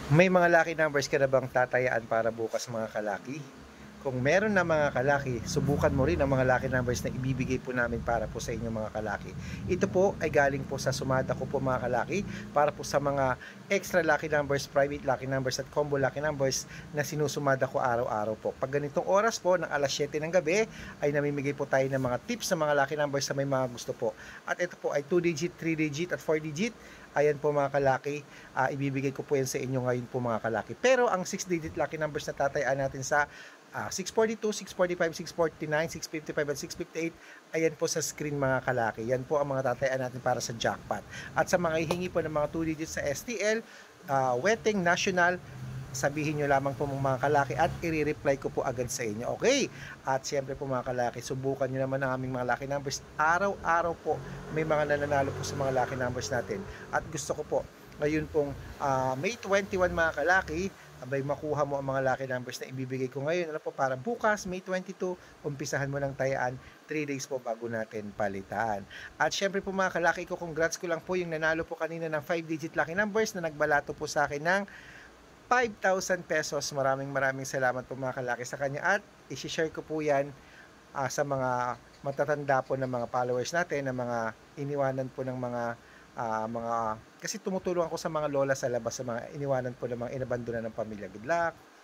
May mga lucky numbers ka na bang tatayaan para bukas mga kalaki? Kung meron na mga kalaki, subukan mo rin ang mga lucky numbers na ibibigay po namin para po sa inyo mga kalaki. Ito po ay galing po sa sumada ko po mga kalaki para po sa mga extra lucky numbers, private lucky numbers at combo lucky numbers na sinusumada ko araw-araw po. Pag ganitong oras po ng alas 7 ng gabi ay namimigay po tayo ng mga tips sa mga lucky numbers sa may mga gusto po. At ito po ay 2 digit, 3 digit at 4 digit. Ayan po mga kalaki, ibibigay ko po yan sa inyo ngayon po mga kalaki. Pero ang 6 digit lucky numbers na tatayaan natin sa 642, 645, 649, 655 at 658, ayan po sa screen mga kalaki. Yan po ang mga tatayaan natin para sa jackpot. At sa mga hihingi po ng mga 2 digits sa STL, Wetting National, sabihin nyo lamang po mga kalaki at i-reply ko po agad sa inyo. Okay? At siyempre po mga kalaki, subukan nyo naman ang aming mga lucky numbers. Araw-araw po may mga nananalo po sa mga lucky numbers natin. At gusto ko po, ngayon pong May 21 mga kalaki, abay makuha mo ang mga lucky numbers na ibibigay ko ngayon. Ano po, para bukas, May 22, umpisahan mo ng tayaan, 3 days po bago natin palitan. At syempre po mga kalaki ko, congrats ko lang po yung nanalo po kanina ng 5-digit lucky numbers na nagbalato po sa akin ng 5,000 pesos. Maraming salamat po mga kalaki sa kanya at i-share ko po yan sa mga matatanda po ng mga followers natin, ng mga iniwanan po ng mga kasi tumutulong ako sa mga lola sa labas, sa mga iniwanan po ng mga inabandona ng pamilya. Good luck!